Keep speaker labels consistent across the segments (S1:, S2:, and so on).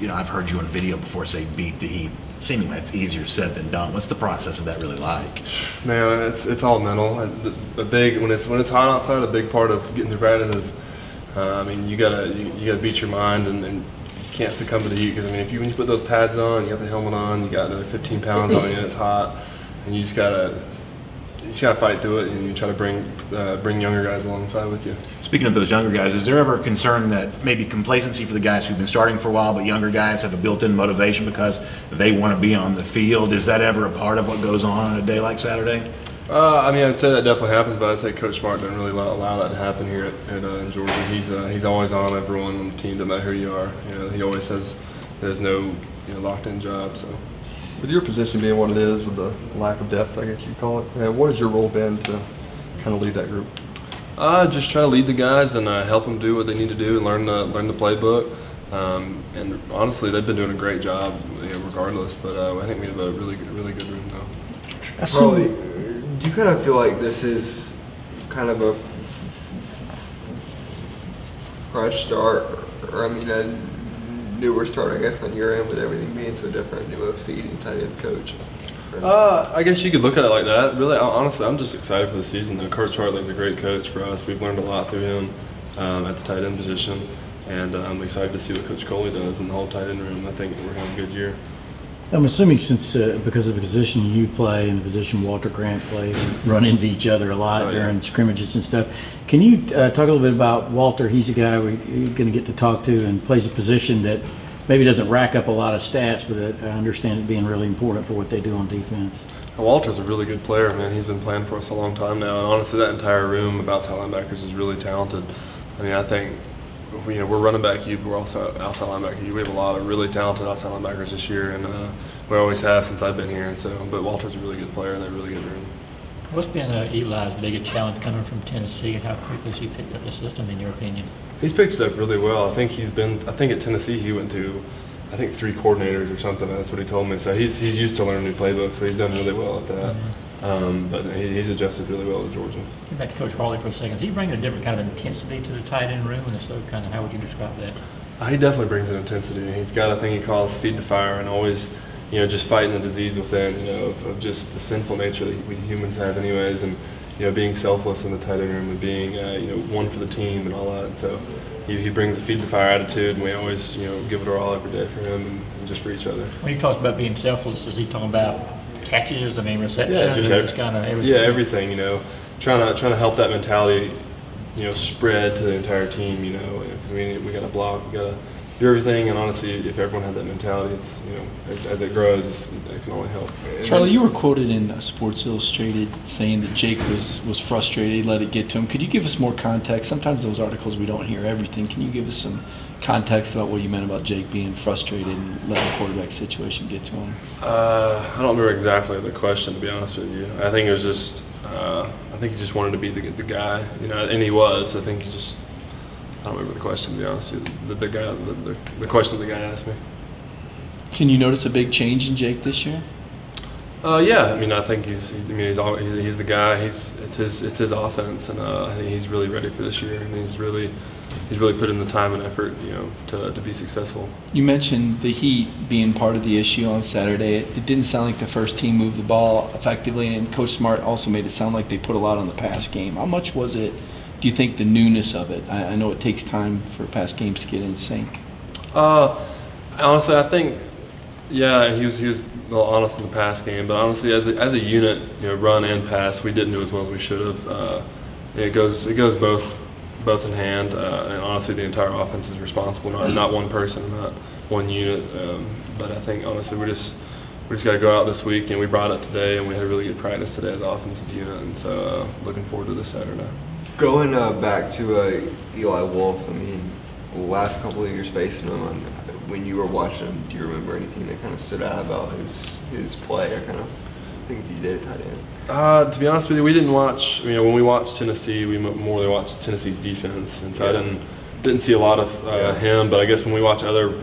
S1: I've heard you on video before say beat the Heat. Seemingly that's easier said than done. What's the process of that really like?
S2: Man, it's all mental. When it's hot outside, a big part of getting through practice is, you gotta beat your mind and you can't succumb to the heat, because when you put those pads on, you got the helmet on, you got another 15 pounds on you, and it's hot, and you just gotta fight through it, and you try to bring younger guys alongside with you.
S1: Speaking of those younger guys, is there ever a concern that maybe complacency for the guys who've been starting for a while, but younger guys have a built-in motivation because they want to be on the field? Is that ever a part of what goes on a day like Saturday?
S2: I'd say that definitely happens, but I'd say Coach Smart doesn't really allow that to happen here in Georgia. He's always on everyone on the team, no matter who you are. He always says there's no locked-in job. So,
S3: with your position being what it is, with the lack of depth, I guess you call it, what has your role been to kind of lead that group?
S2: Just try to lead the guys and help them do what they need to do and learn the playbook. And honestly, they've been doing a great job, regardless. But I think we have a really good room now.
S4: Probably, do you kind of feel like this is kind of a fresh start, or a newer start, I guess, on your end with everything being so different, new OC, new tight ends coach?
S2: I guess you could look at it like that. Really, honestly, I'm just excited for the season. Coach Hartley's a great coach for us. We've learned a lot through him at the tight end position, and I'm excited to see what Coach Coley does in the whole tight end room. I think we're having a good year.
S5: I'm assuming since because of the position you play and the position Walter Grant plays, run into each other a lot during scrimmages and stuff. Can you talk a little bit about Walter? He's a guy we're going to get to talk to, and plays a position that maybe doesn't rack up a lot of stats, but I understand it being really important for what they do on defense.
S2: Walter's a really good player, man. He's been playing for us a long time now, and honestly, that entire room of outside linebackers is really talented. I think we're running back you, but we're also outside linebacker you. We have a lot of really talented outside linebackers this year, and we always have since I've been here. And so, but Walter's a really good player, and they're really good room.
S6: What's been Eli's biggest challenge coming from Tennessee, and how quickly has he picked up the system, in your opinion?
S2: He's picked it up really well. I think at Tennessee he went to, 3 coordinators or something. That's what he told me. So he's used to learning new playbooks, so he's done really well at that. But he's adjusted really well to Georgia.
S6: Get back to Coach Harley for a second. Does he bring a different kind of intensity to the tight end room, and if so, kind of how would you describe that?
S2: He definitely brings an intensity. He's got a thing he calls feed the fire, and always, just fighting the disease within, of just the sinful nature that we humans have anyways, and being selfless in the tight end room and being one for the team and all that. And so he brings a feed the fire attitude, and we always give it our all every day for him and just for each other.
S6: When he talks about being selfless, is he talking about catches? Reception?
S2: Yeah, just
S6: kind of everything.
S2: Yeah, everything. Trying to help that mentality, spread to the entire team. Because we got to block, we got to do everything. And honestly, if everyone had that mentality, it's as it grows, it can only help.
S7: Charlie, you were quoted in Sports Illustrated saying that Jake was frustrated, let it get to him. Could you give us more context? Sometimes those articles we don't hear everything. Can you give us some context about what you meant about Jake being frustrated and letting the quarterback situation get to him?
S2: I don't remember exactly the question, to be honest with you. I think it was just, I think he just wanted to be the guy, and he was. I think I don't remember the question, to be honest with you. The question the guy asked me.
S7: Can you notice a big change in Jake this year?
S2: Yeah, I think he's the guy. It's his offense, and I think he's really ready for this year, and he's really put in the time and effort, to be successful.
S7: You mentioned the Heat being part of the issue on Saturday. It didn't sound like the first team moved the ball effectively, and Coach Smart also made it sound like they put a lot on the pass game. How much was it, do you think, the newness of it? I know it takes time for pass games to get in sync.
S2: Honestly, I think, yeah, he was a little honest in the pass game, but honestly, as a unit, run and pass, we didn't do as well as we should have. It goes both in hand, and honestly, the entire offense is responsible, not one person, not one unit. But I think honestly, we just got to go out this week, and we brought it today, and we had a really good practice today as an offensive unit, and so looking forward to this Saturday.
S4: Going back to Eli Wolf, the last couple of years facing him, when you were watching him, do you remember anything that kind of stood out about his play or kind of things he did at tight end?
S2: To be honest with you, we didn't watch. When we watched Tennessee, we more watched Tennessee's defense, and so I didn't see a lot of him. But I guess when we watch other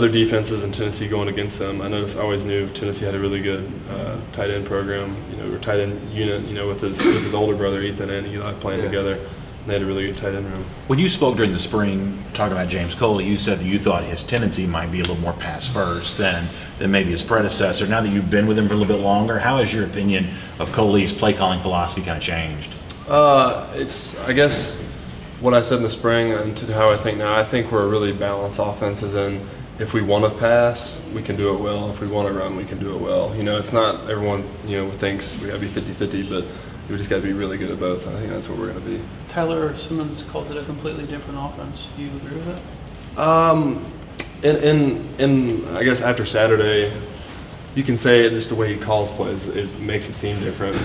S2: defenses in Tennessee going against them, I always knew Tennessee had a really good tight end program, or tight end unit, with his older brother Ethan and Eli playing together. they had a really good tight end room.
S1: When you spoke during the spring, talking about James Coley, you said that you thought his tendency might be a little more pass first than maybe his predecessor. Now that you've been with him for a little bit longer, how has your opinion of Coley's play calling philosophy kind of changed?
S2: It's, I guess, what I said in the spring and to how I think now. I think we're a really balanced offense, as in if we want to pass, we can do it well. If we want to run, we can do it well. You know, it's not everyone, you know, thinks we got to be 50-50, but we just got to be really good at both. I think that's what we're going to be.
S8: Tyler Simmons called it a completely different offense. Do you agree with that?
S2: In I guess after Saturday, you can say just the way he calls plays makes it seem different.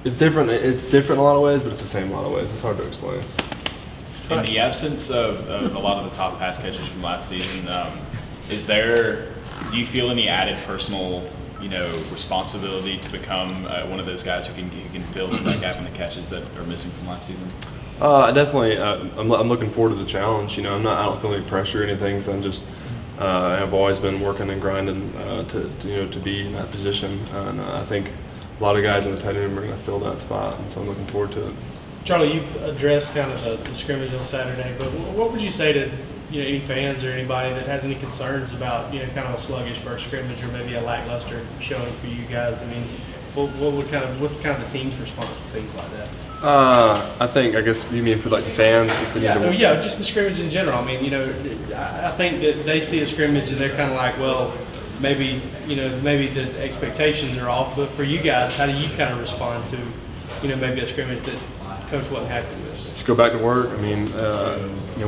S2: It's different. It's different in a lot of ways, but it's the same in a lot of ways. It's hard to explain.
S9: In the absence of a lot of the top pass catchers from last season, do you feel any added personal, responsibility to become one of those guys who can fill some of that gap in the catches that are missing from last season?
S2: I definitely. I'm looking forward to the challenge. I don't feel any pressure or anything. So I'm just. I've always been working and grinding to be in that position, and I think a lot of guys in the tight end room are going to fill that spot, and so I'm looking forward to it.
S8: Charlie, you addressed kind of the scrimmage on Saturday, but what would you say to any fans or anybody that has any concerns about kind of a sluggish first scrimmage or maybe a lackluster showing for you guys? I mean, what's kind of the team's response to things like that?
S2: I guess you mean for like the fans? If they need to...
S8: Just the scrimmage in general. I mean, I think that they see a scrimmage and they're kind of like, well, maybe the expectations are off. But for you guys, how do you kind of respond to maybe a scrimmage that Coach wasn't happy with?
S2: Just go back to work. I mean,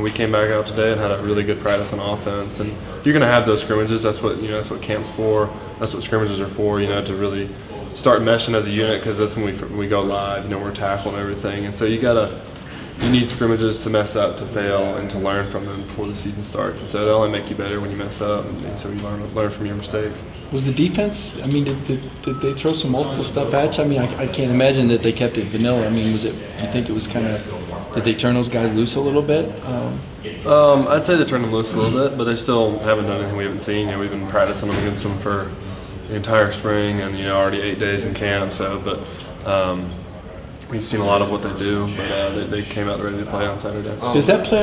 S2: we came back out today and had a really good practice on offense, and you're going to have those scrimmages. That's what that's what camp's for. That's what scrimmages are for. To really start meshing as a unit, because that's when we go live. We're tackling everything, and so you need scrimmages to mess up, to fail, and to learn from them before the season starts. And so they only make you better when you mess up, and so you learn from your mistakes.
S7: Was the defense, I mean, did they throw some multiple stuff at you? I mean, I can't imagine that they kept it vanilla. I mean, you think it was kind of, did they turn those guys loose a little bit?
S2: I'd say they turned them loose a little bit, but they still haven't done anything we haven't seen. We've been practicing them against them for the entire spring and, already 8 days in camp. So, but we've seen a lot of what they do, but they came out ready to play on Saturday.
S7: Does that play